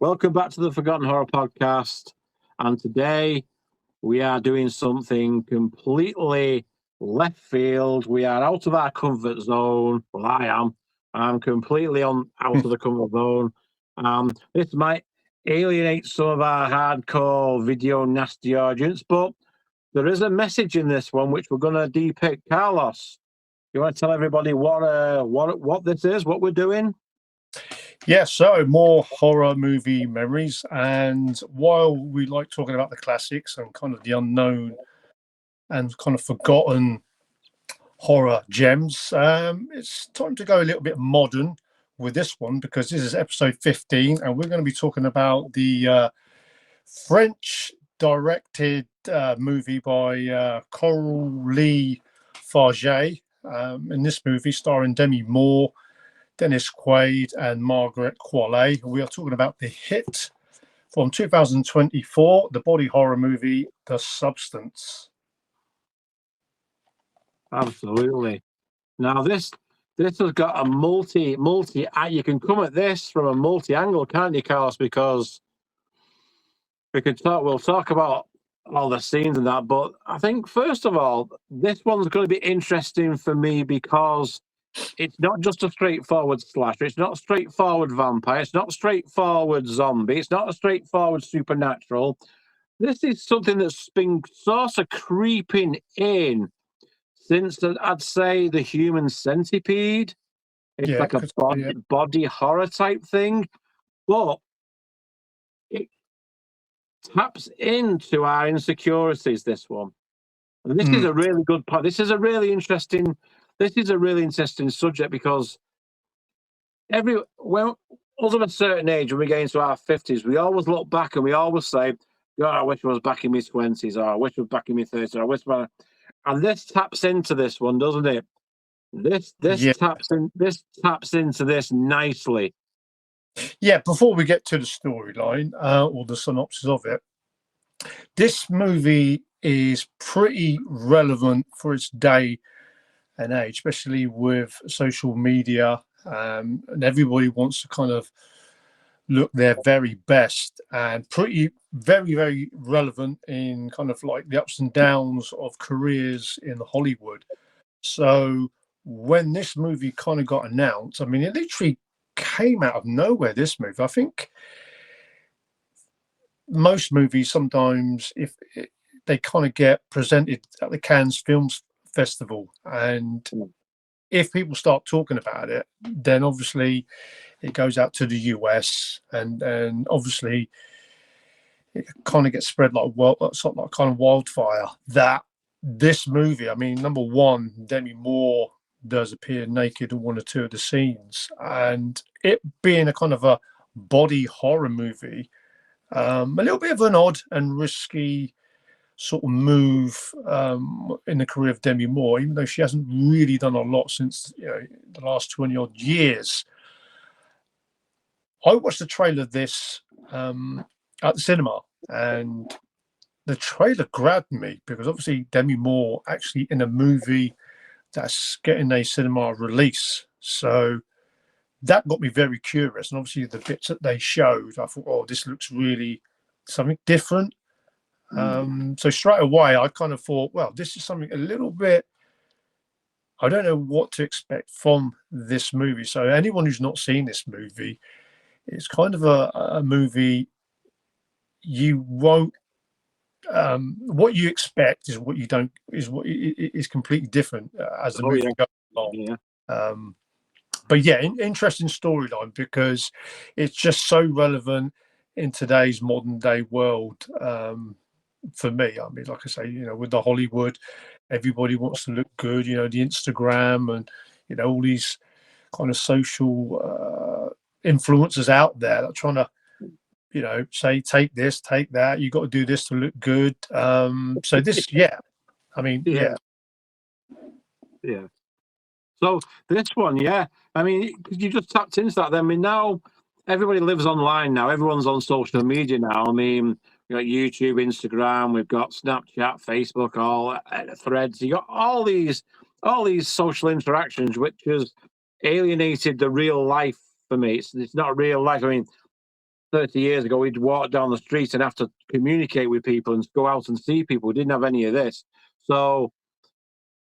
Welcome back to the Forgotten Horror Podcast. And today we are doing something completely left field. We are out of our comfort zone. Well, I am. I'm completely out of the comfort zone. This might alienate some of our hardcore video nasty audience, but there is a message in this one which we're going to depict. Carlos, you want to tell everybody what this is, what we're doing? Yeah, so more horror movie memories. And while we like talking about the classics and kind of the unknown and kind of forgotten horror gems, it's time to go a little bit modern with this one, because this is episode 15 and we're going to be talking about the French directed movie by Coralie Farget. In this movie, starring Demi Moore, Dennis Quaid and Margaret Qualley. We are talking about the hit from 2024, the body horror movie, The Substance. Absolutely. Now this has got a multi. You can come at this from a multi-angle, can't you, Carlos? Because we'll talk about all the scenes and that. But I think first of all, this one's going to be interesting for me because it's not just a straightforward slasher. It's not a straightforward vampire. It's not a straightforward zombie. It's not a straightforward supernatural. This is something that's been sort of creeping in since, I'd say, the Human Centipede. It's like a body horror type thing. But it taps into our insecurities, this one. And this is a really good part. This is a really interesting subject because when us of a certain age, when we get into our 50s, we always look back and we always say, God, I wish I was back in my 20s, or I wish I was back in my 30s, or I wish I... And this taps into this one, doesn't it? This taps into this nicely. Yeah, before we get to the storyline or the synopsis of it, this movie is pretty relevant for its day and age, especially with social media, and everybody wants to kind of look their very best, and very, very relevant in kind of like the ups and downs of careers in Hollywood. So when this movie kind of got announced, I mean, it literally came out of nowhere, this movie. I think most movies sometimes, they kind of get presented at the Cannes Films Festival, and if people start talking about it, then obviously it goes out to the US, and obviously it kind of gets spread like kind of wildfire. That this movie, I mean, number one, Demi Moore does appear naked in one or two of the scenes, and it being a kind of a body horror movie, a little bit of an odd and risky sort of move in the career of Demi Moore, even though she hasn't really done a lot since the last 20 odd years. I watched the trailer of this at the cinema, and the trailer grabbed me because obviously Demi Moore actually in a movie that's getting a cinema release. So that got me very curious. And obviously the bits that they showed, I thought, oh, this looks really something different. So straight away, I kind of thought, well, this is something a little bit, I don't know what to expect from this movie. So anyone who's not seen this movie, it's kind of a movie you won't, what you expect is what you don't, is completely different as the movie goes on. Yeah. But yeah, interesting storyline because it's just so relevant in today's modern day world. For me, I mean, like I say, with the Hollywood, everybody wants to look good, the Instagram and, all these kind of social influencers out there that are trying to, say, take this, take that, you got to do this to look good. So this, I mean, yeah. So this one, I mean, you just tapped into that. I mean, now everybody lives online now. Everyone's on social media now. I mean, we've got YouTube, Instagram, we've got Snapchat, Facebook, all Threads. You got all these social interactions, which has alienated the real life for me. It's not real life. I mean, 30 years ago, we'd walk down the street and have to communicate with people and go out and see people. We didn't have any of this. So,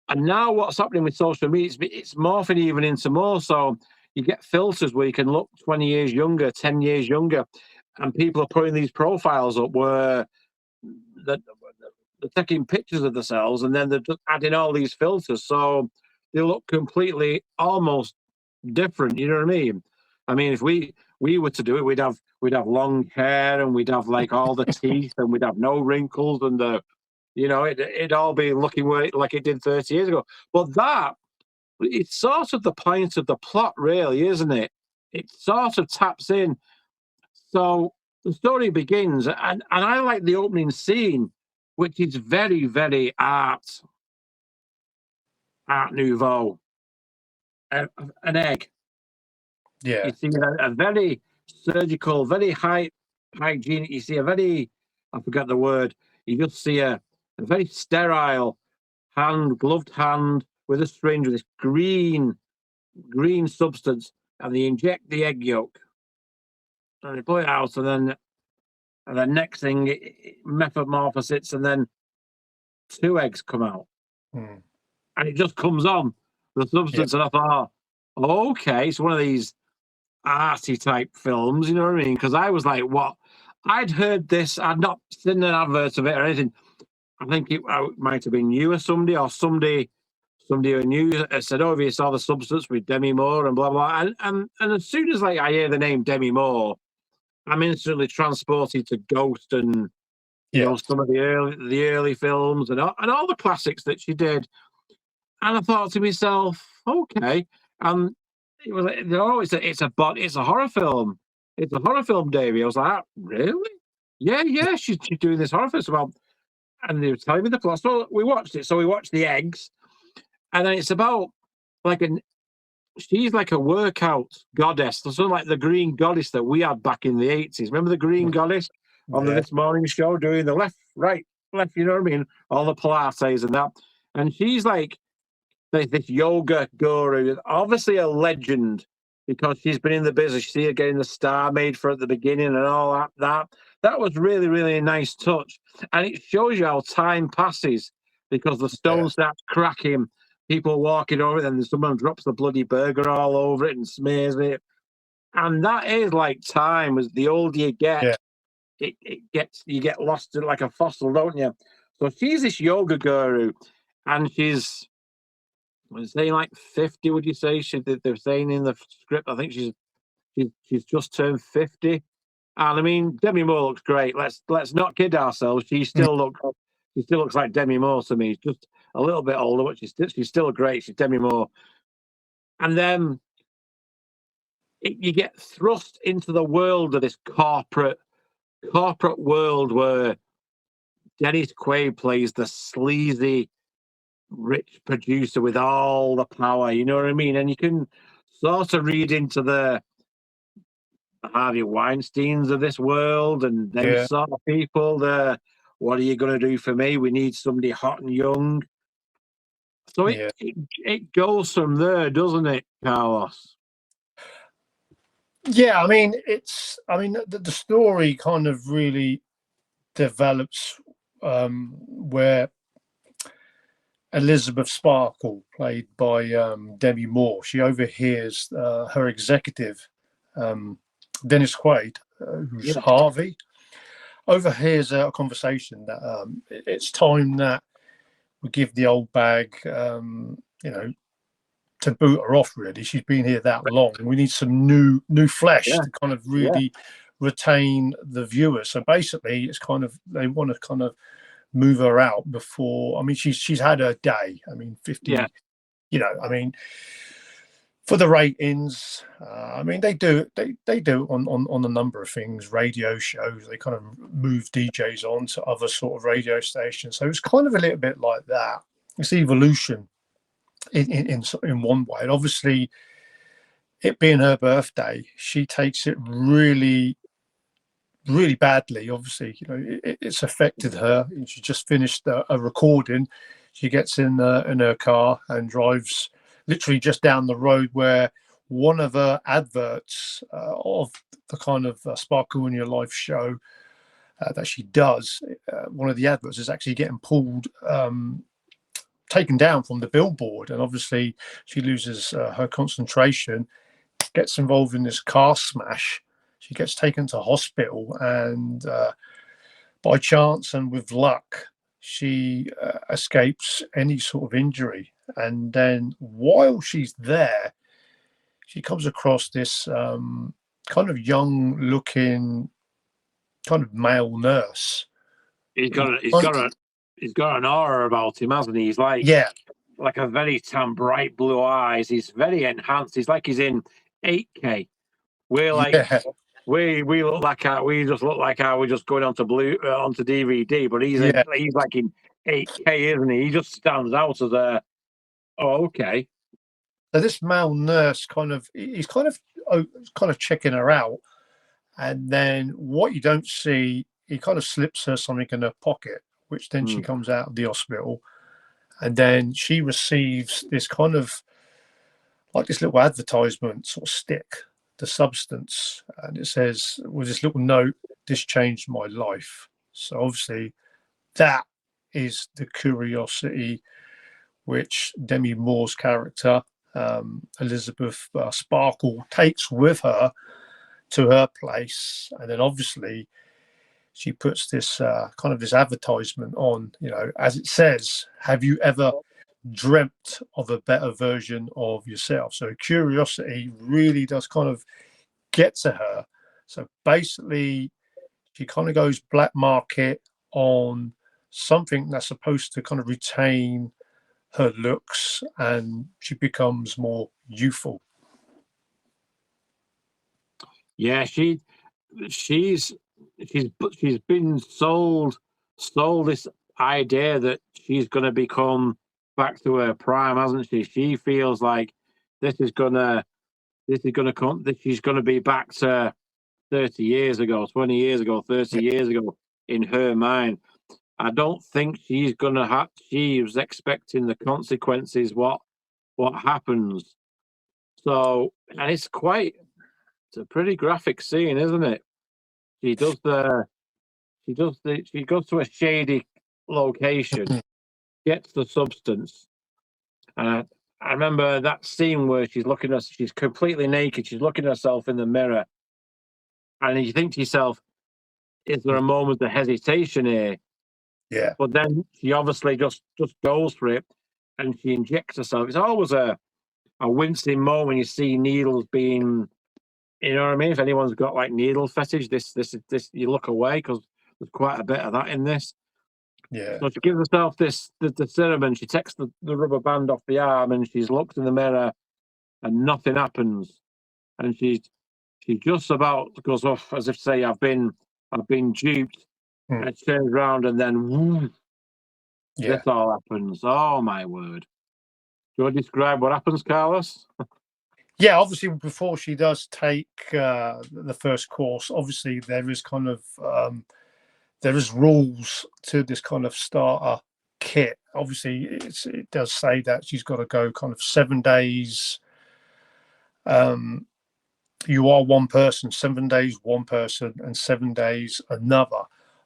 and now what's happening with social media, it's morphing even into more. So you get filters where you can look 20 years younger, 10 years younger, and people are putting these profiles up where they're taking pictures of themselves and then they're just adding all these filters. So they look completely almost different. You know what I mean? I mean, if we were to do it, we'd have long hair and we'd have like all the teeth and we'd have no wrinkles and it'd all be looking like it did 30 years ago. But that, it's sort of the point of the plot, really, isn't it? It sort of taps in. So the story begins, and I like the opening scene, which is very, very Art Nouveau. An egg. Yeah. You see a very surgical, very hygienic. You see a very, I forgot the word. You just see a very sterile gloved hand with a syringe with this green substance, and they inject the egg yolk, and they pull it out, and then next thing it metamorphoses, and then 2 eggs come out, and it just comes on the substance, and I thought, okay, it's one of these arty type films, you know what I mean? Because I was like, what? I'd heard this, I'd not seen an advert of it or anything. I think it might have been you or somebody who knew said, "Oh, you saw the substance with Demi Moore and blah blah." And as soon as I hear the name Demi Moore, I'm instantly transported to Ghost and some of the early films and all the classics that she did. And I thought to myself, okay, it was like, it's a horror film. It's a horror film, Davey. I was like, really? Yeah. She's doing this horror film. Well, and they were telling me the plot. So we watched it. So we watched The Eggs, and then it's about she's like a workout goddess, so like the green goddess that we had back in the 80s. Remember the green goddess on the This Morning show doing the left, right, left, you know what I mean? All the Pilates and that. And she's like this yoga guru, obviously a legend because she's been in the business. You see her getting the star made for at the beginning and all that. That was really, really a nice touch. And it shows you how time passes because the stone starts cracking, people walking over it, and someone drops the bloody burger all over it and smears it. And that is like time. As the older you get, you get lost in like a fossil, don't you? So she's this yoga guru, and she's saying like 50. Would you say they're saying in the script? I think she's just turned 50. And I mean, Demi Moore looks great. Let's not kid ourselves. She still looks like Demi Moore to me. Just a little bit older, but she's still great. She's Demi Moore. And then you get thrust into the world of this corporate world where Dennis Quaid plays the sleazy rich producer with all the power. You know what I mean? And you can sort of read into the Harvey Weinsteins of this world and them sort of people. What are you going to do for me? We need somebody hot and young. So it goes from there, doesn't it, Carlos? Yeah, I mean, the story kind of really develops where Elizabeth Sparkle, played by Demi Moore, she overhears her executive, Dennis Quaid, who's Harvey, overhears a conversation that it's time that we give the old bag, to boot her off. Really, she's been here that long. We need some new flesh to kind of really retain the viewer. So basically, it's kind of they want to kind of move her out before. I mean, she's had her day. I mean, 50. You know, I mean, for the ratings, I mean, they do on a number of things. Radio shows, they kind of move DJs on to other sort of radio stations. So it's kind of a little bit like that. It's evolution in one way. And obviously, it being her birthday, she takes it really, really badly. Obviously, you know, it's affected her. She just finished a recording. She gets in her car and drives literally just down the road where one of her adverts of the kind of Sparkle in Your Life show that she does, one of the adverts is actually getting pulled, taken down from the billboard, and obviously she loses her concentration, gets involved in this car smash. She gets taken to hospital, and by chance and with luck, she escapes any sort of injury. And then while she's there, she comes across this kind of young looking kind of male nurse. He's got an aura about him, hasn't he? He's Yeah, like a very tan, bright blue eyes. He's very enhanced. He's like he's in 8K. We're like yeah, we look like we just look like we're just going onto onto DVD, but yeah. he's like in 8K, isn't he? He just stands out as a okay. So this male nurse he's kind of checking her out, and then what you don't see, he kind of slips her something in her pocket, which then she comes out of the hospital, and then she receives this kind of like this little advertisement sort of stick, the substance, and it says with this little note, "This changed my life." So obviously, that is the curiosity which Demi Moore's character, Elizabeth Sparkle, takes with her to her place, and then obviously she puts this kind of this advertisement on. As it says, "Have you ever dreamt of a better version of yourself?" So curiosity really does kind of get to her. So basically, she kind of goes black market on something that's supposed to kind of retain her looks, and she becomes more youthful. Yeah, she's been sold this idea that she's going to become back to her prime, hasn't she? She feels like this is gonna come. That she's gonna be back to 30 years ago, 20 years ago, 30 years ago in her mind. I don't think she's gonna have. She was expecting the consequences. What happens? So, and it's a pretty graphic scene, isn't it? She does the she goes to a shady location, gets the substance, and I remember that scene where she's completely naked, she's looking at herself in the mirror, and you think to yourself, is there a moment of hesitation here? Yeah, But then she obviously just goes for it, and she injects herself. It's always a wincing moment when you see needles being, you know what I mean? If anyone's got like needle fetish, this you look away because there's quite a bit of that in this. yeah, So she gives herself the serum, and she takes the rubber band off the arm, and she's looked in the mirror, and nothing happens, and she just about goes off as if to say, I've been duped, mm, and turns around, and then woo, yeah. this all happens. Oh my word! Do you want to describe what happens, Carlos? Yeah, obviously, before she does take the first course, obviously there is kind of there is rules to this kind of starter kit. Obviously, it does say that she's got to go kind of 7 days. You are one person, 7 days one person, and 7 days another.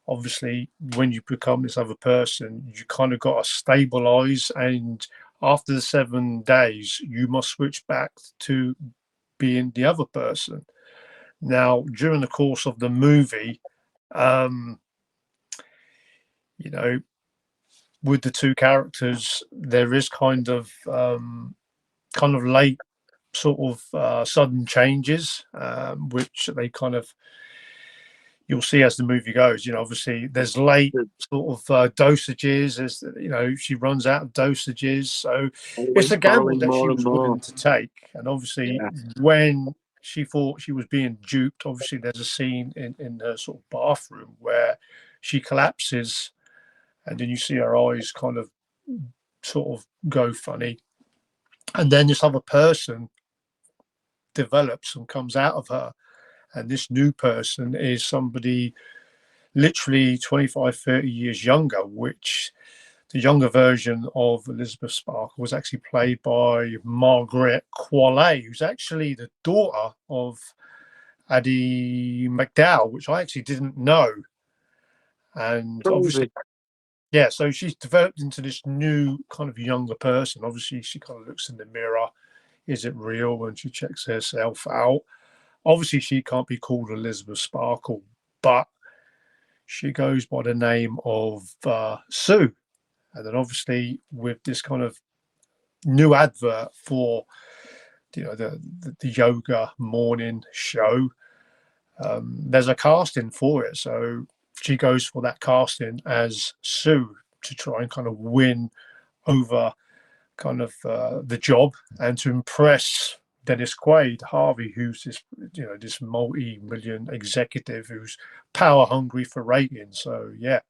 Obviously, when you become this other person, you kind of got to stabilize, and after the 7 days, you must switch back to being the other person. Now, during the course of the movie, um, you know, with the two characters, there is kind of late sort of sudden changes, which they kind of you'll see as the movie goes. Obviously there's late sort of dosages as she runs out of dosages, so it's a gamble Borrowing that she more and was willing more. to take. And obviously Yeah. when she thought she was being duped, obviously there's a scene in her sort of bathroom where she collapses, and then you see her eyes kind of sort of go funny, and then this other person develops and comes out of her, and this new person is somebody literally 25, 30 years younger, which younger version of Elizabeth Sparkle was actually played by Margaret Qualley, who's actually the daughter of Addie McDowell, which I actually didn't know. And obviously, yeah, so she's developed into this new kind of younger person. Obviously, she kind of looks in the mirror. Is it real? When she checks herself out. Obviously, she can't be called Elizabeth Sparkle, but she goes by the name of Sue. And then obviously with this kind of new advert for the yoga morning show, there's a casting for it. So she goes for that casting as Sue to try and kind of win over kind of the job and to impress Dennis Quaid, Harvey, who's this multi-million executive who's power hungry for ratings. So yeah.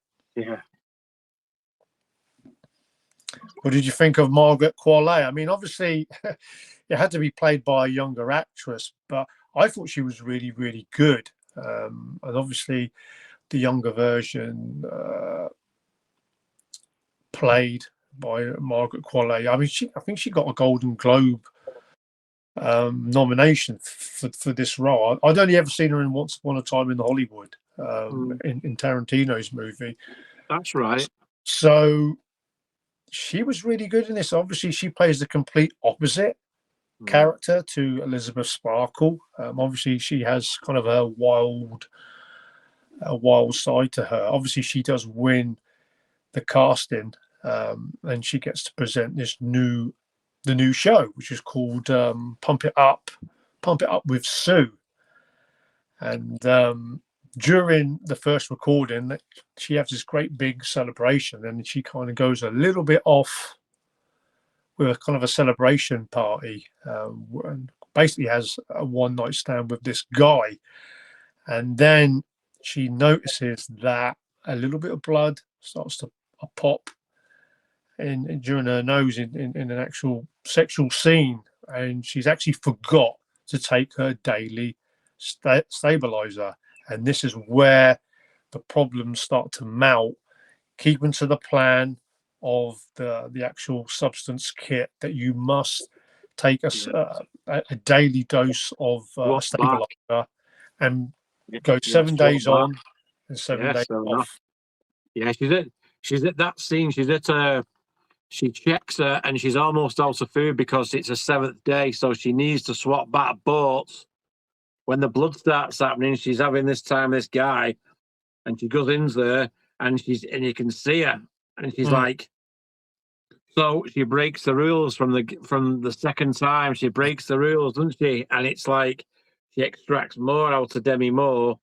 What did you think of Margaret Qualley? I mean, obviously, it had to be played by a younger actress, but I thought she was really, really good. And obviously, the younger version played by Margaret Qualley. I mean, I think she got a Golden Globe nomination for this role. I'd only ever seen her in Once Upon a Time in Hollywood, in Tarantino's movie. That's right. So she was really good in this. Obviously, she plays the complete opposite character to Elizabeth Sparkle. Obviously, she has kind of a wild side to her. Obviously, she does win the casting, and she gets to present the new show, which is called Pump It Up with Sue. And during the first recording, she has this great big celebration, and she kind of goes a little bit off with a kind of a celebration party, and basically has a one-night stand with this guy. And then she notices that a little bit of blood starts to pop during her nose in an actual sexual scene, and she's actually forgot to take her daily stabilizer. And this is where the problems start to mount, keeping to the plan of the actual substance kit that you must take a daily dose of stabilizer and go 7 days on and 7 days off. Yeah, she's at that scene. She checks her and she's almost out of food because it's a 7th day, so she needs to swap back boats. When the blood starts happening, she's having this time this guy, and she goes in there, and you can see her, and she's like, so she breaks the rules from the second time. She breaks the rules, doesn't she? And it's like she extracts more out of Demi Moore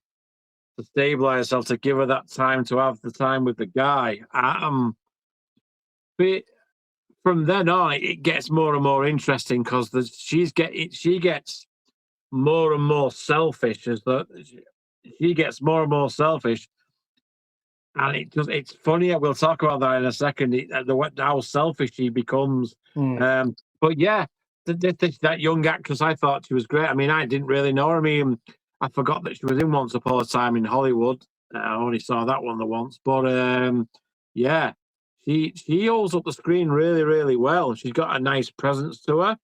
to stabilize herself, to give her that time to have the time with the guy. But from then on, it gets more and more interesting because she gets more and more selfish she gets more and more selfish, and it's funny. We'll talk about that in a second. How selfish she becomes. But yeah, that young actress, I thought she was great. I mean, I didn't really know her. I mean, I forgot that she was in Once Upon a Time in Hollywood. I only saw that one once, but yeah, she holds up the screen really, really well. She's got a nice presence to her.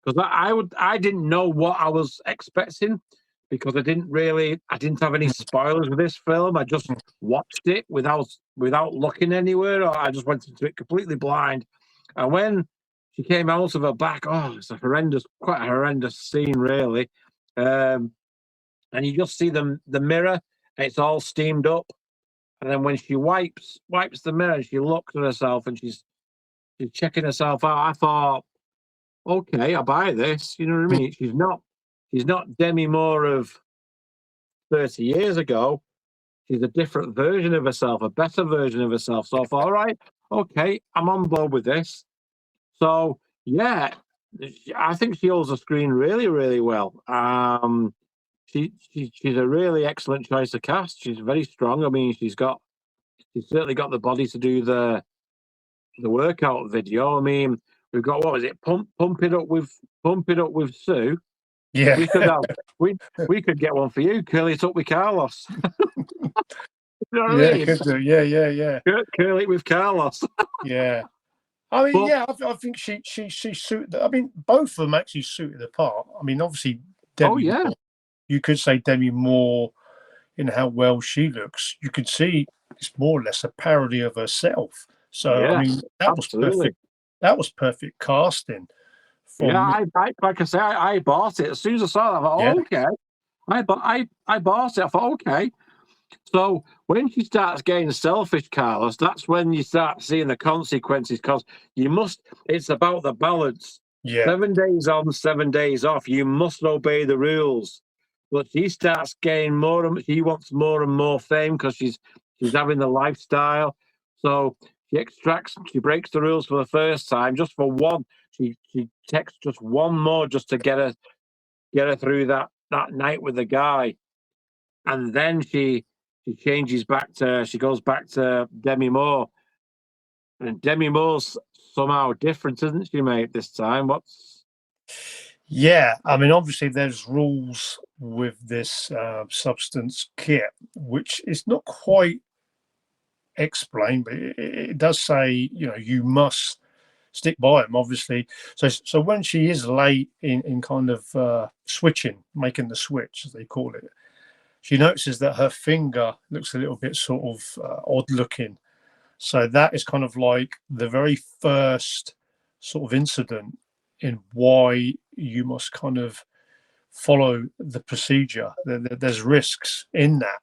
Because I didn't know what I was expecting, because I didn't have any spoilers with this film. I just watched it without looking anywhere, or I just went into it completely blind. And when she came out of her back, it's quite a horrendous scene, really. And you just see the mirror, and it's all steamed up. And then when she wipes the mirror, and she looks at herself, and she's checking herself out. I thought, okay, I buy this. You know what I mean? She's not Demi Moore of 30 years ago. She's a different version of herself, a better version of herself. So I thought, all right, okay, I'm on board with this. So yeah, I think she holds the screen really, really well. She's a really excellent choice of cast. She's very strong. I mean, she's certainly got the body to do the workout video. I mean, we've got, what was it? Pump it up with Sue. Yeah, we could get one for you. Curl it up with Carlos. You know what I Yeah, mean? could do. Yeah. Curl it with Carlos. Yeah. I mean, But yeah, I think she suited. I mean, both of them actually suited the part. I mean, obviously oh Demi yeah, Moore. You could say Demi Moore in how well she looks. You could see it's more or less a parody of herself. So I mean, yes, that was absolutely. perfect. That was perfect casting Yeah, from. like I say, I bought it as soon as I saw it. I thought, Yeah, oh, okay. I bought it. I thought, okay. So when she starts getting selfish, Carlos, that's when you start seeing the consequences. Because you must. It's about the balance. yeah, 7 days on, 7 days off. You must obey the rules. But she starts getting more and she wants more and more fame because she's having the lifestyle. So she breaks the rules for the first time just for one. She texts just one more just to get her through that night with the guy, and then she goes back to Demi Moore, and Demi Moore's somehow different, isn't she, mate? This time, what's yeah. I mean, obviously, there's rules with this substance kit, which is not quite explained, but it does say, you must stick by them, obviously. So when she is late in kind of switching, making the switch, as they call it, she notices that her finger looks a little bit sort of odd looking. So that is kind of like the very first sort of incident in why you must kind of follow the procedure. There's risks in that.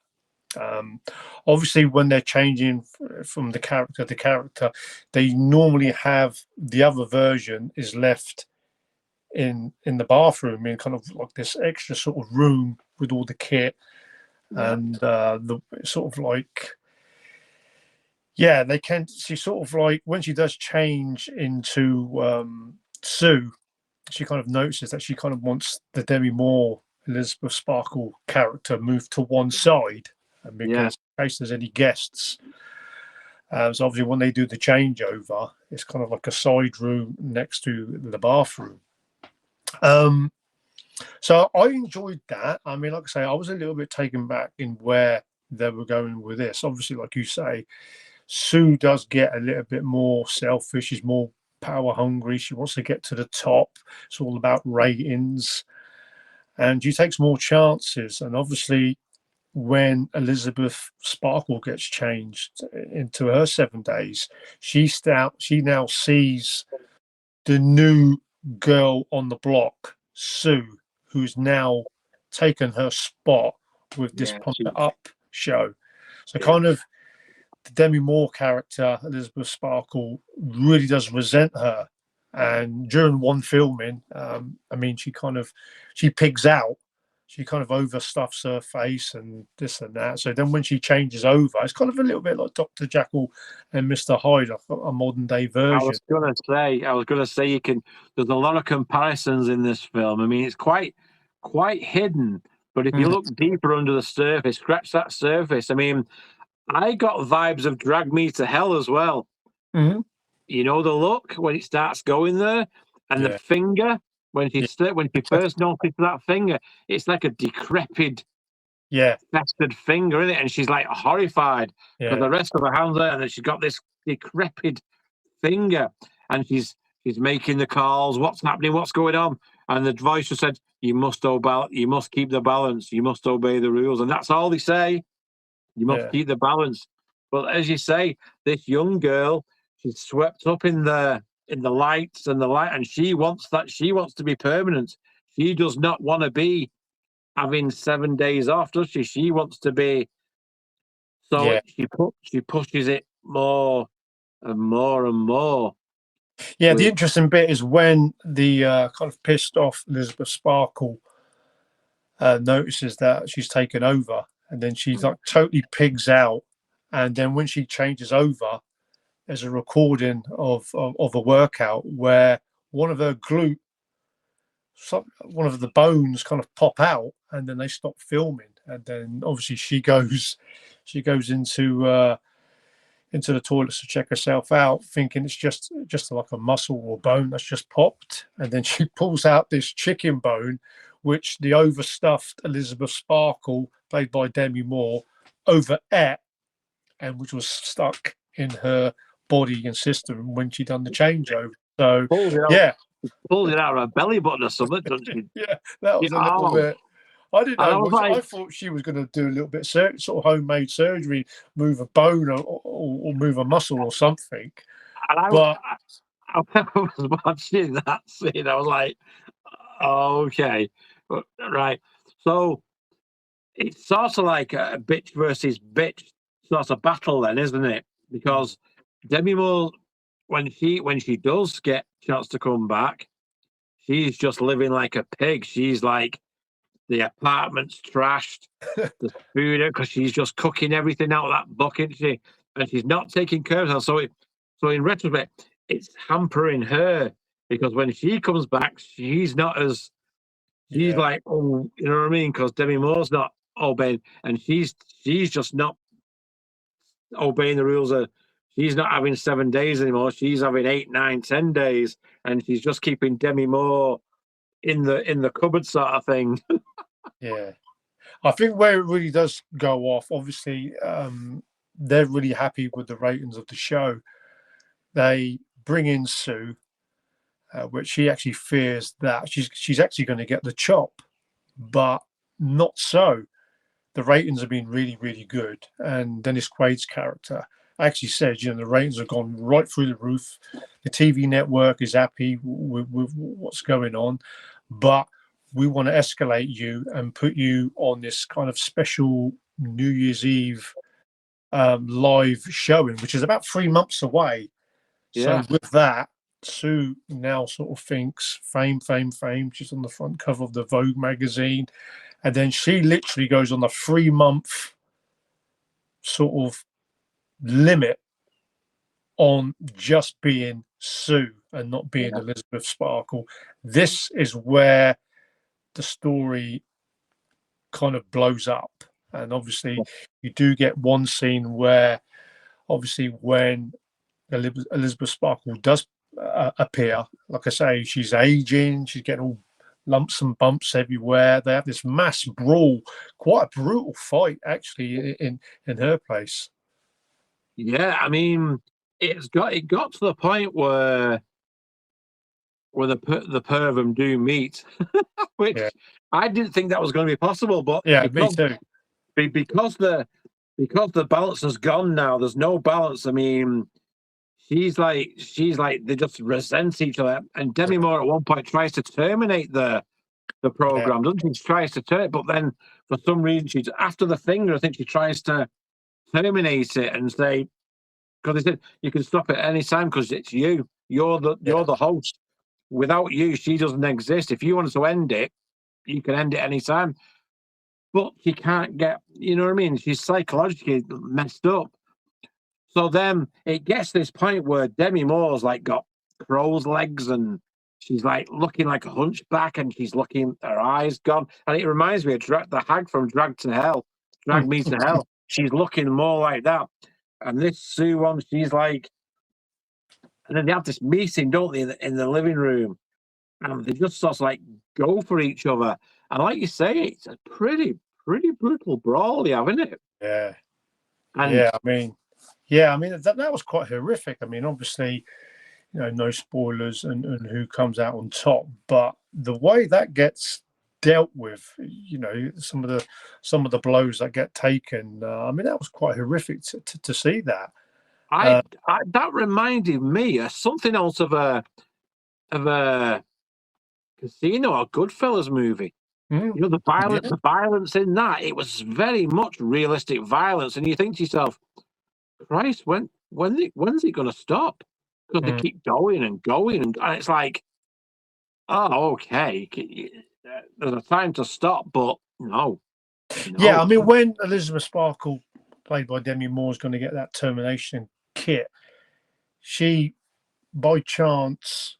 Um, Obviously, when they're changing from the character to character, they normally have the other version is left in the bathroom in kind of like this extra sort of room with all the kit yeah, and the sort of like, yeah, they can. She sort of like when she does change into Sue, she kind of notices that she kind of wants the Demi Moore Elizabeth Sparkle character moved to one side, and yeah, because in case there's any guests. So obviously, when they do the changeover, it's kind of like a side room next to the bathroom. Um, so I enjoyed that. I mean, like I say, I was a little bit taken back in where they were going with this. Obviously, like you say, Sue does get a little bit more selfish. She's more power hungry. She wants to get to the top. It's all about ratings, and she takes more chances. And obviously, when Elizabeth Sparkle gets changed into her 7 days, she now sees the new girl on the block, Sue, who's now taken her spot with this yeah, Pump It Up show. So yeah. kind of the Demi Moore character, Elizabeth Sparkle, really does resent her. And during one filming, I mean, she pigs out. She kind of overstuffs her face and this and that. So then when she changes over, it's kind of a little bit like Dr. Jekyll and Mr. Hyde, a modern day version. I was gonna say you can. There's a lot of comparisons in this film. I mean, it's quite hidden, but if you Mm. look deeper under the surface, scratch that surface. I mean, I got vibes of Drag Me to Hell as well. Mm-hmm. You know the look when it starts going there, and the Yeah, finger yeah, when she first noticed that finger, it's like a decrepit, yeah, festered finger in it, and she's like horrified because yeah, the rest of her hands there, and then she's got this decrepit finger, and she's making the calls. What's happening? What's going on? And the voice just said, "You must obey. You must keep the balance. You must obey the rules." And that's all they say. You must yeah, keep the balance. But as you say, this young girl, she's swept up in the lights and the light, and she wants that. She wants to be permanent. She does not want to be having 7 days off, does she? She wants to be. So yeah. she pushes it more and more and more. Yeah, the With interesting bit is when the kind of pissed off Elizabeth Sparkle notices that she's taken over, and then she's like totally pigs out. And then when she changes over, there's a recording of a workout where one of her glute, one of the bones kind of pop out, and then they stop filming. And then obviously she goes into the toilets to check herself out, thinking it's just like a muscle or bone that's just popped, and then she pulls out this chicken bone, which the overstuffed Elizabeth Sparkle, played by Demi Moore, overate, and which was stuck in her body and system when she done the changeover. So Pulled it out, yeah, pulled it out of her belly button or something, doesn't she? yeah, that was a little Oh, bit. I didn't and I know was much. like, I thought she was going to do a little bit of sort of homemade surgery, move a bone or move a muscle or something. and But I was watching that scene. I was like, okay, right. So it's sort of like a bitch versus bitch sort of battle, then, isn't it? Because Demi Moore, when she does get a chance to come back, she's just living like a pig. She's like, the apartment's trashed, the food, because she's just cooking everything out of that bucket, she, and she's not taking care of herself. So in retrospect, it's hampering her because when she comes back, she's not as she's yeah, like, oh, you know what I mean? Because Demi Moore's not obeying, and she's just not obeying the rules of. She's not having 7 days anymore. She's having 8, 9, 10 days, and she's just keeping Demi Moore in the cupboard, sort of thing. yeah. I think where it really does go off, obviously, they're really happy with the ratings of the show. They bring in Sue, which she actually fears that she's actually going to get the chop, but not so. The ratings have been really, really good, and Dennis Quaid's character actually says, the ratings have gone right through the roof. The TV network is happy with what's going on, but we want to escalate you and put you on this kind of special New Year's Eve live showing, which is about 3 months away. So Yeah. with that, Sue now sort of thinks fame, fame, fame. She's on the front cover of the Vogue magazine. And then she literally goes on a 3 month sort of limit on just being Sue and not being Yeah. Elizabeth Sparkle. This is where the story kind of blows up. And obviously, you do get one scene where, obviously, when Elizabeth Sparkle does appear, like I say, she's aging, she's getting all lumps and bumps everywhere. They have this mass brawl, quite a brutal fight actually in her place. Yeah, I mean, it got to the point where the pair of them do meet, Yeah, which I didn't think that was going to be possible, but yeah, me too. because the balance has gone now, there's no balance. I mean, she's like they just resent each other, and Demi Yeah, Moore at one point tries to terminate the yeah, program, doesn't she? She tries to turn it, but then for some reason she's after the finger. I think she tries to terminate it and say, because they said you can stop it any time because it's you. You're yeah, the host. Without you, she doesn't exist. If you wanted to end it, you can end it any time. But she can't get, you know what I mean? She's psychologically messed up. So then it gets to this point where Demi Moore's like got crow's legs and she's like looking like a hunchback and she's looking, her eyes gone. And it reminds me of the hag from Drag Me to Hell. She's looking more like that. And this Sue one, she's like, and then they have this meeting, don't they, in the living room, and they just sort of like go for each other. And like you say, it's a pretty brutal brawl, yeah, isn't it? yeah, And yeah. I mean, that was quite horrific. I mean, obviously, no spoilers and who comes out on top, but the way that gets dealt with, some of the blows that get taken. I mean, that was quite horrific to see that. I, Uh, I that reminded me of something else of a Casino or Goodfellas movie. mm, You know, yeah, the violence in that, it was very much realistic violence. And you think to yourself, Christ, when's it going to stop? Because they mm. keep going and going. And it's like, oh, okay. There's a time to stop, but no, Yeah. I no. mean, when Elizabeth Sparkle, played by Demi Moore, is going to get that termination kit, she, by chance,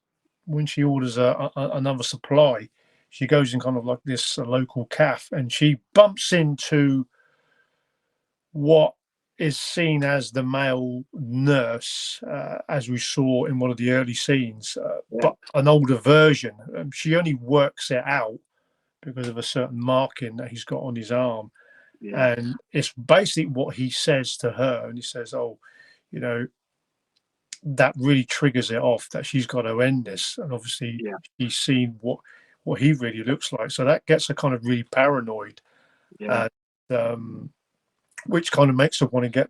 when she orders another supply, she goes in kind of like this local cafe, and she bumps into what is seen as the male nurse, as we saw in one of the early scenes, Yeah. but an older version. She only works it out because of a certain marking that he's got on his arm. And it's basically what he says to her, and he says, "Oh, you know, that really triggers it off that she's got to end this." And obviously, he's seen what he really looks like, so that gets her kind of really paranoid, and which kind of makes her want to get,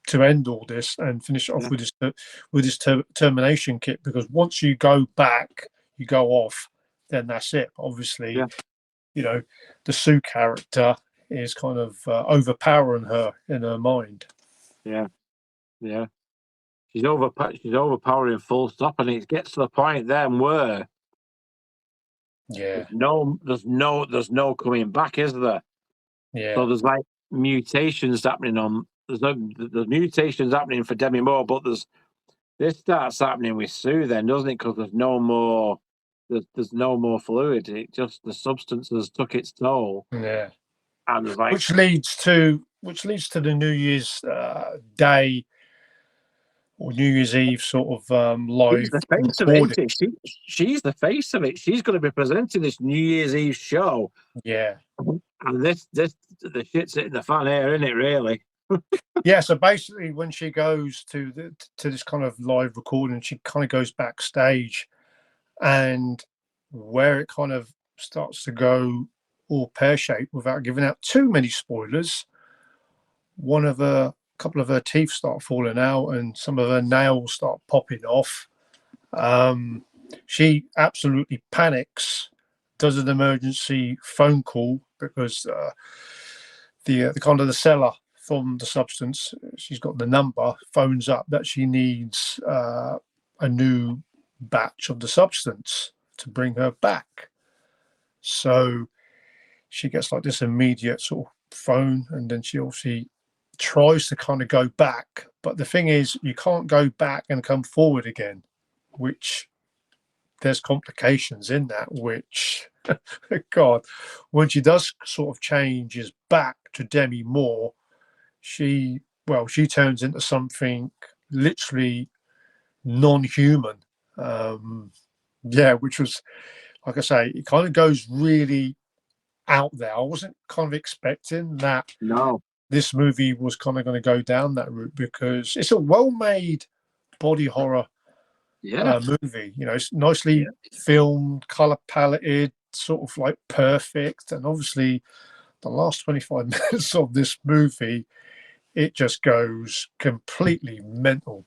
to end all this and finish it off with this termination kit, because once you go back, you go off, then that's it. Obviously, the Sue character is kind of overpowering her in her mind. She's overpowering, full stop, and it gets to the point then where there's no coming back, is there? So there's like mutations happening there's mutations happening for Demi Moore, but this starts happening with Sue then, doesn't it? Because there's no more fluid. The substance has took its toll. Yeah. And there's like, which leads to the New Year's Day or New Year's Eve sort of live she's the face of it, isn't she? She's the face of it. She's going to be presenting this New Year's Eve show. Yeah. And the shit's hitting the fan here, isn't it, really? Yeah, so basically when she goes to this kind of live recording, she kind of goes backstage, and where it kind of starts to go all pear-shaped, without giving out too many spoilers, a couple of her teeth start falling out and some of her nails start popping off. She absolutely panics, does an emergency phone call, because the kind of the seller from the substance, she's got the number, phones up that she needs a new batch of the substance to bring her back. So she gets like this immediate sort of phone, and then she obviously tries to kind of go back, but the thing is, you can't go back and come forward again, which there's complications in that, which God, when she does sort of changes back to Demi Moore, she turns into something literally non-human. Which was, like I say, it kind of goes really out there. I wasn't kind of expecting that. No. This movie was kind of going to go down that route, because it's a well-made body horror movie. It's nicely filmed, color paletted, sort of like perfect. And obviously, the last 25 minutes of this movie, it just goes completely mental.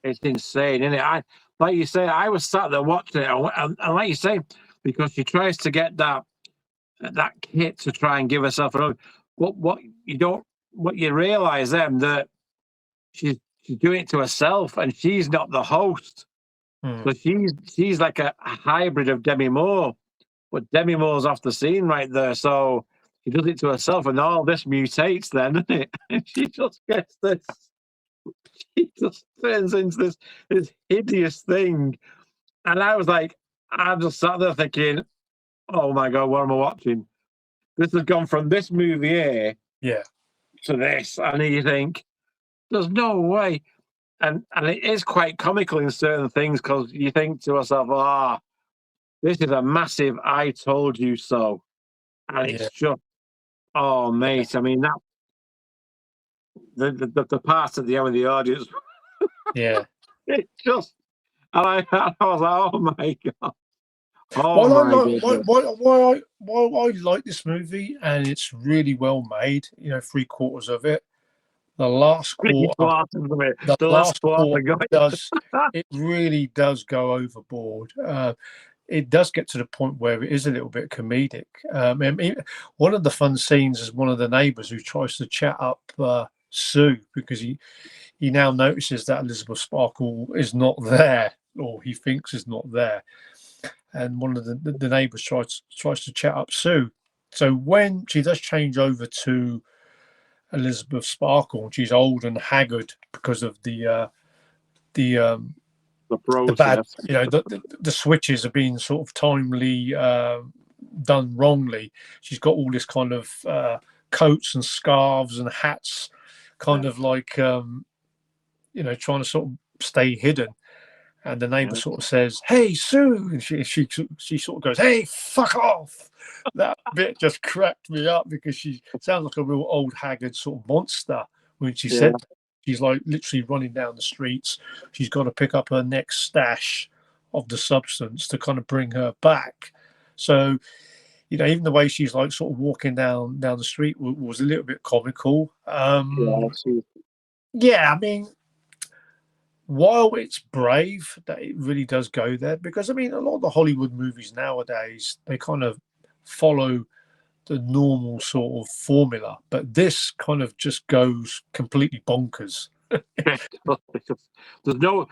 It's insane, isn't it? Like you say, I was sat there watching it, and like you say, because she tries to get that kit to try and give herself another. What you realize then, that she's doing it to herself, and she's not the host. So she's like a hybrid of Demi Moore, but Demi Moore's off the scene right there. So she does it to herself, and all this mutates then, doesn't it? And she just gets this. She just turns into this hideous thing. And I just sat there thinking, oh my God, what am I watching? This has gone from this movie here to this. And you think, there's no way. And it is quite comical in certain things, because you think to yourself, this is a massive I told you so. And it's just, oh, mate. I mean, that the part at the end of the audience. It just, and I was like, oh my God. Why I like this movie, and it's really well made, 3/4 of it. The last quarter, it really does go overboard. It does get to the point where it is a little bit comedic. One of the fun scenes is one of the neighbours who tries to chat up Sue, because he now notices that Elizabeth Sparkle is not there, or he thinks is not there. And one of the neighbours tries to chat up Sue. So when she does change over to Elizabeth Sparkle, she's old and haggard because of the bad, the switches are being sort of timely done wrongly. She's got all this kind of coats and scarves and hats, kind of like trying to sort of stay hidden. and the neighbour sort of says, "Hey, Sue," and she sort of goes, "Hey, fuck off." That bit just cracked me up because she sounds like a real old haggard sort of monster when she said that. She's like literally running down the streets. She's got to pick up her next stash of the substance to kind of bring her back. So, even the way she's like sort of walking down the street was a little bit comical. Yeah, I mean, while it's brave that it really does go there, because I mean, a lot of the Hollywood movies nowadays, they kind of follow the normal sort of formula, but this kind of just goes completely bonkers. There's no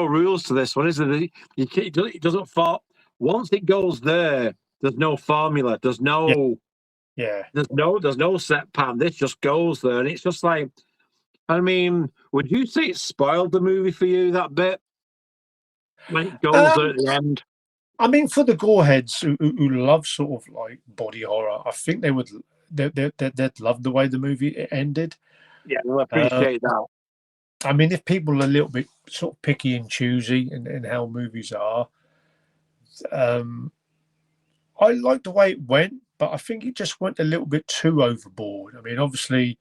rules to this one, is there? It doesn't fall. Once it goes there, there's no formula. There's no set pattern. This just goes there, and it's just like, I mean, would you say it spoiled the movie for you, that bit? When it goes there at the end? I mean, for the goreheads who love sort of like body horror, I think they'd love the way the movie ended. Yeah, we'll appreciate that. I mean, if people are a little bit sort of picky and choosy in how movies are, I like the way it went, but I think it just went a little bit too overboard. I mean, obviously,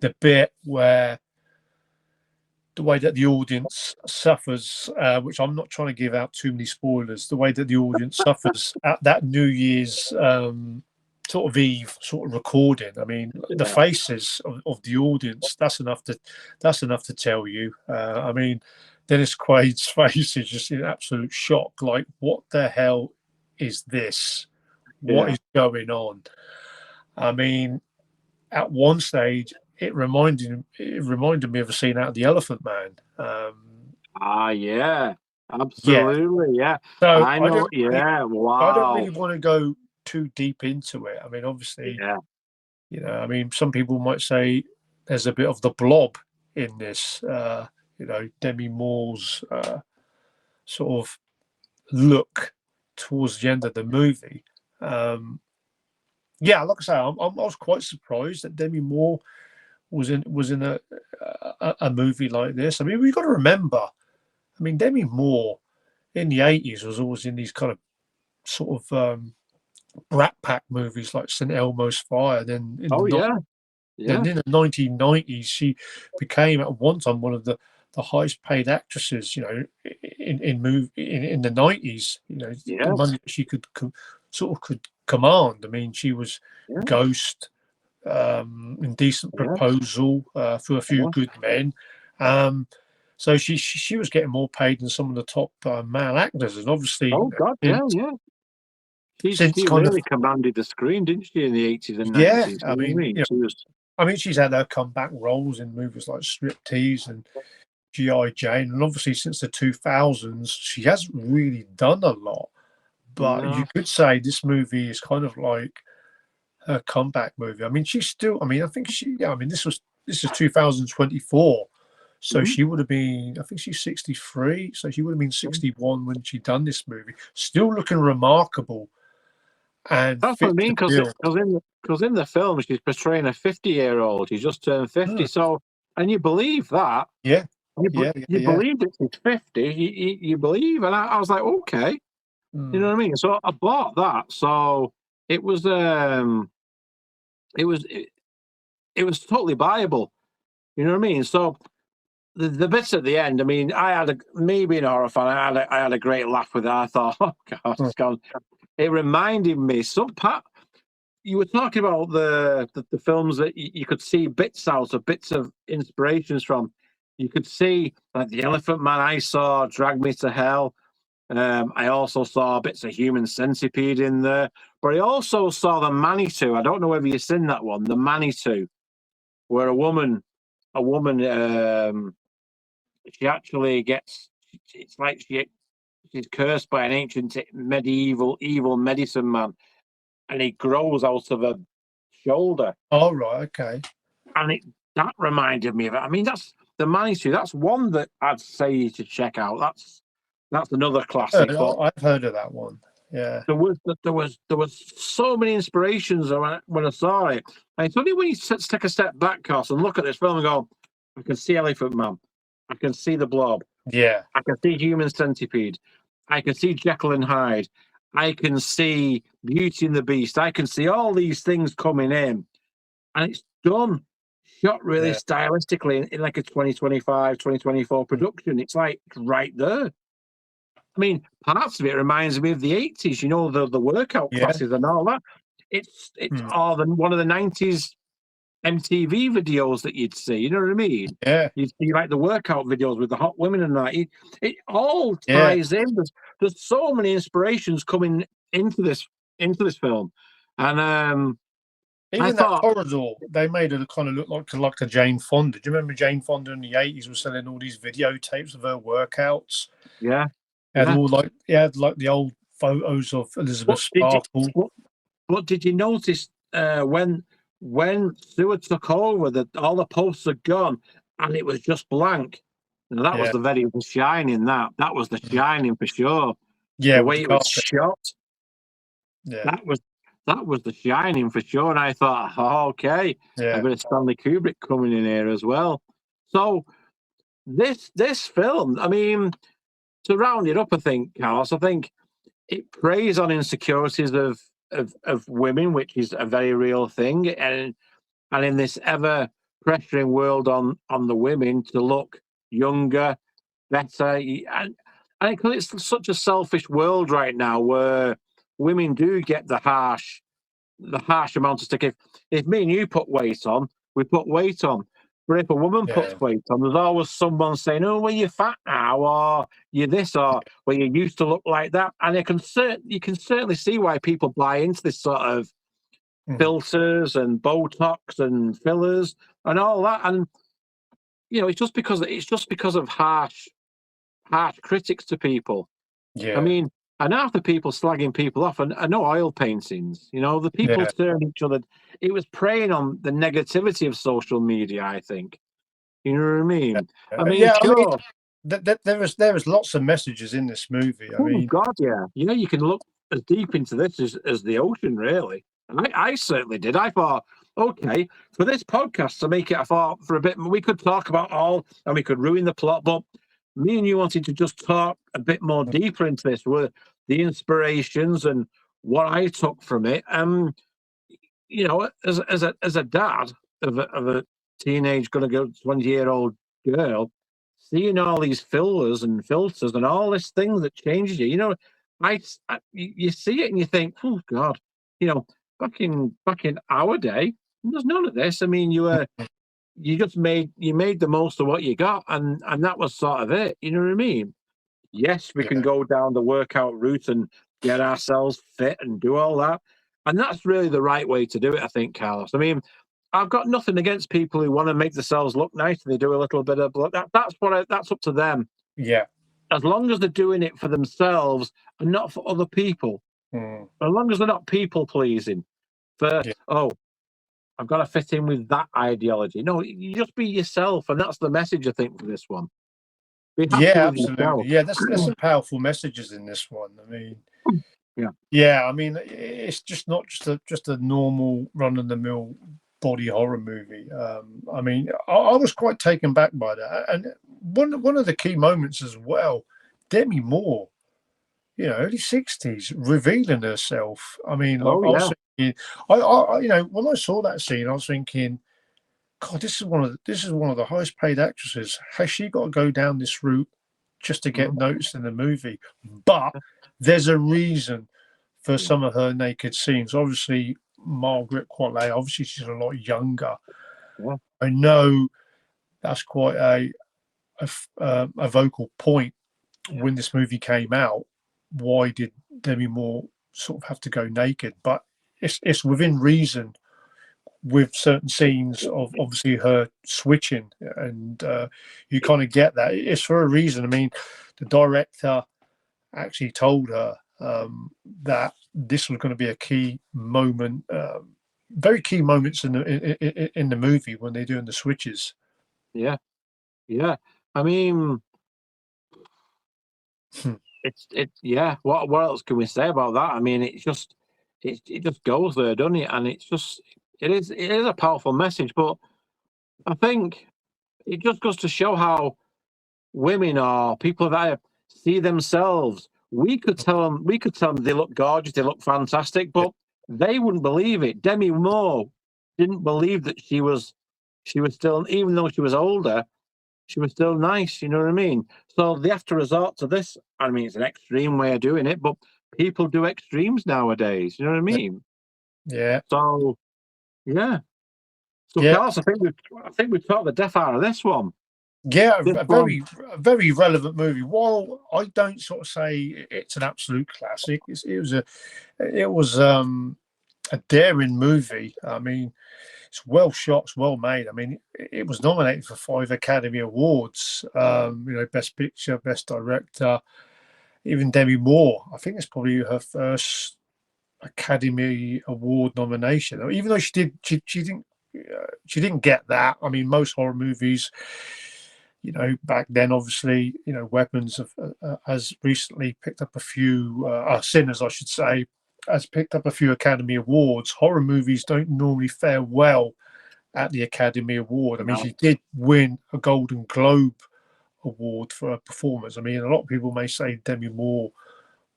the bit where the way that the audience suffers, which I'm not trying to give out too many spoilers, the way that the audience suffers at that New Year's sort of Eve sort of recording. I mean, the faces of the audience, that's enough to tell you. I mean, Dennis Quaid's face is just in absolute shock. Like, what the hell is this? What is going on? I mean, at one stage, it reminded me of a scene out of The Elephant Man. Yeah, absolutely, yeah. So I know, wow. I don't really want to go too deep into it. I mean, obviously, I mean, some people might say there's a bit of the Blob in this. Demi Moore's sort of look towards the end of the movie. Like I say, I was quite surprised that Demi Moore was in a movie like this. I mean, we've got to remember, I mean, Demi Moore in the 80s was always in these kind of sort of Brat Pack movies like St. Elmo's Fire. Then in the 1990s, she became at one time one of the highest paid actresses, in the 90s, the money that she could command. I mean, she was Ghost, Indecent Proposal, For a Few Good Men. So she was getting more paid than some of the top male actors, and obviously, She really commanded the screen, didn't she, in the 80s and 90s? I mean, she's had her comeback roles in movies like Striptease and G.I. Jane, and obviously since the 2000s, she hasn't really done a lot. But you could say this movie is kind of like her comeback movie. I mean, she's still. I mean, I think this is 2024, so she would have been. I think she's 63, so she would have been 61 when she done this movie. Still looking remarkable. And that's what I mean, because in the film she's portraying a 50-year-old. She's just turned 50, so and you believe that. Yeah. You believed it. She's 50. You believe, and I was like, okay. You know what I mean? So I bought that. So it was totally buyable. You know what I mean? So the bits at the end, I mean, me being a horror fan, I had a great laugh with it. I thought, oh God, it's gone. It reminded me you were talking about the films that you could see bits out of, bits of inspirations from. You could see like The Elephant Man I saw, Drag Me to Hell. I also saw bits of Human Centipede in there, but I also saw the Manitou. I don't know whether you've seen that one, the Manitou, where a woman, she actually gets. It's like she's cursed by an ancient medieval evil medicine man, and he grows out of her shoulder. Oh right, okay. And that reminded me of it. I mean, that's the Manitou. That's one that I'd say you should check out. That's another classic. I've heard of that one. Yeah. There was so many inspirations when I saw it. And it's only when you take a step back, Cos, and look at this film and go, I can see Elephant Man, I can see The Blob, Yeah. I can see Human Centipede. I can see Jekyll and Hyde. I can see Beauty and the Beast. I can see all these things coming in, and it's done, shot really Yeah. stylistically in like a 2025, 2024 production. It's like right there. I mean, parts of it reminds me of the 80s, the workout Yeah. classes and all that. It's Mm. all one of the 90s MTV videos that you'd see, you know what I mean? Yeah. You'd see like the workout videos with the hot women and that. It all Yeah. ties in. There's so many inspirations coming into this film. And I Even that thought, corridor, they made it kind of look like a Jane Fonda. Do you remember Jane Fonda in the 80s was selling all these videotapes of her workouts? yeah, It yeah. had like the old photos of Elizabeth But did you Sparkle. but did you notice when Stewart took over that all the posts had gone and it was just blank? Now that was Yeah. the Shining. That was the Shining for sure. Yeah, The with way the it was carpet. shot, Yeah. that was that was the Shining for sure. And I thought, oh, okay, a Yeah. bit of Stanley Kubrick coming in here as well. So this film, I mean, to round it up, I think, Carlos, I think it preys on insecurities of women, which is a very real thing, and in this ever pressuring world on the women to look younger, better, and because it's such a selfish world right now where women do get the harsh amount of stick. If me and you put weight on, we put weight on. But if a woman Yeah. puts weight on, there's always someone saying, "Oh, well, you're fat now," or "You're this," or "Well, you used to look like that." And you can certainly see why people buy into this sort of Mhm. filters and Botox and fillers and all that. And it's just because of harsh critics to people. I Yeah. mean, and half the people slagging people off are no oil paintings. The people Yeah. turn each other. It was preying on the negativity of social media, I think. You know what I mean? I mean, Yeah. I mean, sure. there was lots of messages in this movie. I Oh mean, God, yeah. You can look as deep into this as the ocean, really. And I certainly did. I thought, okay, for this podcast to make it, I thought for a bit, we could talk about all, and we could ruin the plot, but me and you wanted to just talk a bit more deeper into this, were the inspirations and what I took from it. As a dad of a teenage, gonna go 20-year-old girl, seeing all these fillers and filters and all this thing that changes you, you see it and you think, oh God, you know, back in our day, there's none of this. I mean, you made the most of what you got, and that was sort of it. You know what I mean? Yes, we can yeah. go down the workout route and get ourselves fit and do all that. And that's really the right way to do it, I think, Carlos. I mean, I've got nothing against people who want to make themselves look nice and they do a little bit of blood. That's up to them. Yeah. As long as they're doing it for themselves and not for other people. Mm. As long as they're not people pleasing. For Yeah. oh, I've got to fit in with that ideology. No, you just be yourself, and that's the message I think for this one. Be happy Yeah, with absolutely. yourself. Yeah, there's some powerful messages in this one. I mean, Yeah. yeah, I mean, it's just not just a normal run of the mill body horror movie. I mean, I was quite taken back by that, and one of the key moments as well, Demi Moore, early 60s, revealing herself. I mean, I Oh was yeah. thinking, when I saw that scene, I was thinking, God, this is one of the highest paid actresses. Has she got to go down this route just to get Mhm. noticed in the movie? But there's a reason for Yeah. some of her naked scenes. Obviously, Margaret Qualley, obviously she's a lot younger. Yeah. I know that's quite a vocal point Yeah. when this movie came out. Why did Demi Moore sort of have to go naked? But it's within reason with certain scenes of obviously her switching, and you kind of get that. It's for a reason. I mean, the director actually told her that this was going to be a key moment, very key moments in the movie when they're doing the switches. Yeah. Yeah. I mean, Hmm. yeah. What else can we say about that? I mean, it just goes there, doesn't it? And it is a powerful message, but I think it just goes to show how women or people that see themselves. We could tell them they look gorgeous, they look fantastic, but they wouldn't believe it. Demi Moore didn't believe that she was still, even though she was older, she was still nice. You know what I mean? So they have to resort to this. I mean, it's an extreme way of doing it, but people do extremes nowadays. You know what I mean? Yeah. So yeah. So, Yeah. Carlos, I think we've talked the death out of this one. Yeah, This a one, very relevant movie. While I don't sort of say it's an absolute classic, it was a daring movie. I mean, it's well shot, it's well made. I mean, it was nominated for 5 Academy Awards. Best picture, best director. Even Demi Moore, I think it's probably her first Academy Award nomination. Even though she didn't get that. I mean, most horror movies, back then, obviously, Weapons has recently picked up a few, Sinners, I should say, has picked up a few Academy Awards. Horror movies don't normally fare well at the Academy Award. I mean, no. she did win a Golden Globe Award for her performance. I mean, a lot of people may say Demi Moore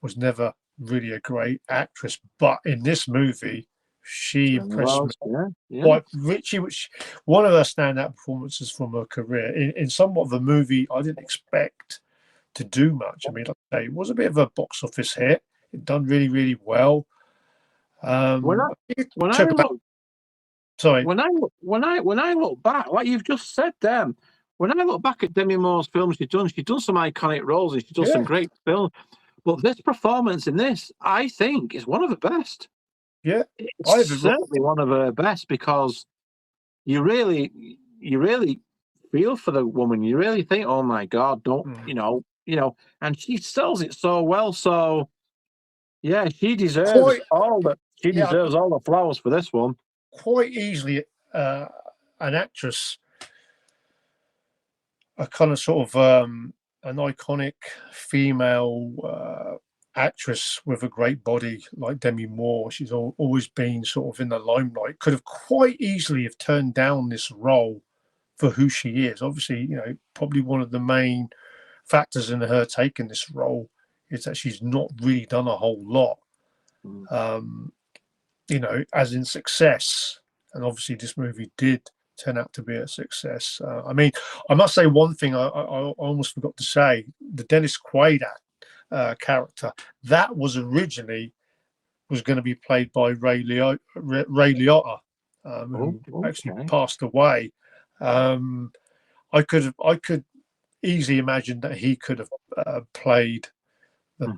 was never really a great actress, but in this movie, she impressed me Yeah. quite richly, which one of her standout performances from her career in somewhat of a movie I didn't expect to do much. I mean, like I say, it was a bit of a box office hit. It done really, really well. When I It when I took about look sorry, when I look back, like you've just said, them. When I look back at Demi Moore's films she's done some iconic roles and she's done some yeah, great films. But this performance in this, I think, is one of the best. yeah. I It's have it. certainly one of her best because you really feel for the woman. You really think, oh my God, don't and she sells it so well. So yeah, Quite, she yeah, deserves all the flowers for this one. quite easily uh, an actress, a kind of sort of an iconic female actress with a great body like Demi Moore. She's always been sort of in the limelight. Could have quite easily have turned down this role for who she is. Obviously, probably one of the main factors in her taking this role is that she's not really done a whole lot. Mm. As in success. And obviously, this movie did turn out to be a success. I mean, I must say one thing I almost forgot to say: the Dennis Quaid character that was originally was going to be played by Ray Liotta, Oh, who actually okay. passed away. I could easily imagine that he could have played the Mhm.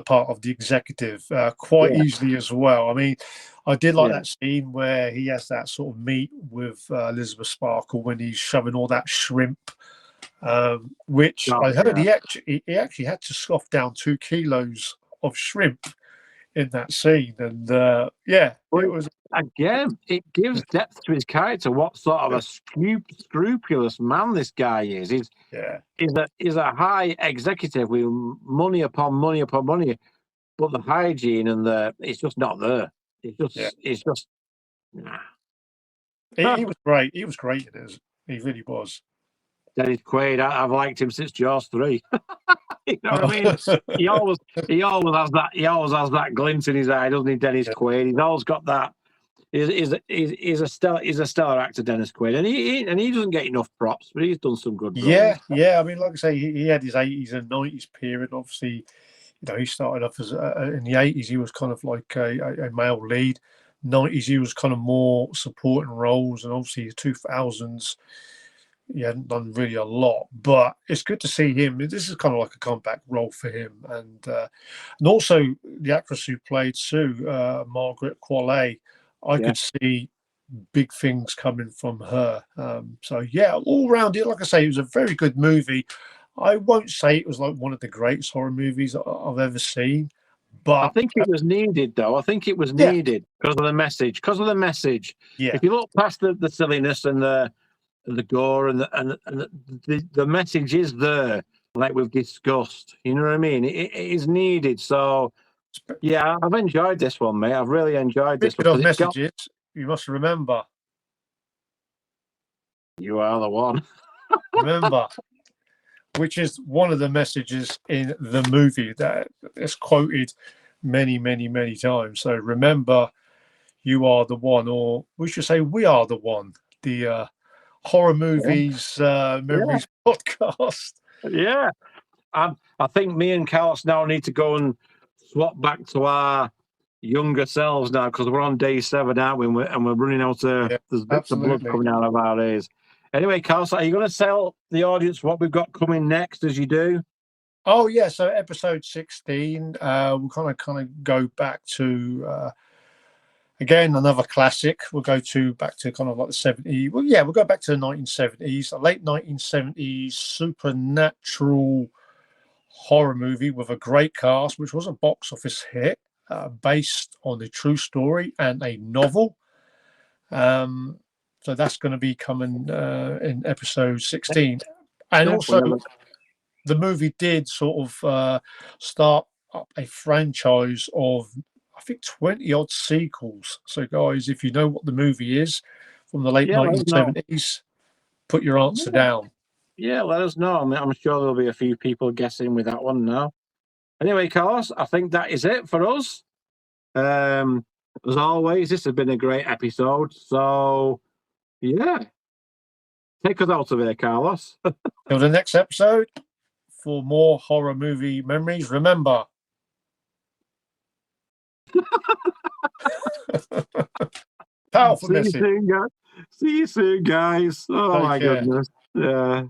part of the executive quite Yeah, easily as well. I mean, I did like yeah. that scene where he has that sort of meet with Elizabeth Sparkle when he's shoving all that shrimp, which Oh, I heard yeah. he actually had to scoff down 2 kilos of shrimp in that scene, and yeah, But it was again, it gives depth to his character. What sort of a scrupulous man this guy is. yeah, He's a high executive with money upon money upon money, but the hygiene and it's just not there. yeah. It's just nah. He was great. He was great in it. He really was. Dennis Quaid, I've liked him since Jaws 3. You know what I Oh, mean? He always has that glint in his eye, doesn't he, Dennis yeah. Quaid? He's always got that. He's a stellar actor, Dennis Quaid, and he doesn't get enough props, but he's done some good roles. Yeah. I mean, like I say, he had his 80s and 90s period. Obviously, he started off as in the 80s. He was kind of like a male lead. 90s, he was kind of more supporting roles, and obviously the 2000s, he hadn't done really a lot. But it's good to see him. This is kind of like a comeback role for him, and also the actress who played Sue, Margaret Qualley. I Yeah, could see big things coming from her. So yeah, all round it, like I say, it was a very good movie. I won't say it was like one of the greatest horror movies I've ever seen, I but think it was needed, though. I think it was yeah, needed because of the message. Because of the message. yeah, If you look past the silliness and the gore and the message is there, like we've discussed. You know what I mean? It is needed. So yeah, I've enjoyed this one, mate. I've really enjoyed this one speaking of because it's got messages, you must remember, you are the one. remember which is one of the messages in the movie that is quoted many, many, many times. So remember, you are the one, or we should say, we are the one. The horror movies Yeah. memories podcast. Yeah. I think me and Carlos now need to go and swap back to our younger selves now, because we're on day 7, aren't we? And we're running out of, Yeah, there's bits of blood absolutely. coming out of our ears. Anyway, Carlos, are you going to tell the audience what we've got coming next as you do? Oh yeah, so episode 16, we'll kind of go back to again another classic. We'll go back to kind of like the 70s. Well, yeah, we'll go back to the 1970s, a late 1970s supernatural horror movie with a great cast, which was a box office hit, based on a true story and a novel. So that's going to be coming in episode 16, and Yeah, also the movie did sort of start up a franchise of, I think, 20 odd sequels. So, guys, if you know what the movie is from the late 1970s, put your answer down. Yeah, let us know. I'm sure there'll be a few people guessing with that one now. Anyway, Carlos, I think that is it for us. As always, this has been a great episode. So, yeah. Take us out of here, Carlos. Till the next episode, for more horror movie memories, remember. Powerful message. See you soon, guys. Oh, my goodness. Yeah.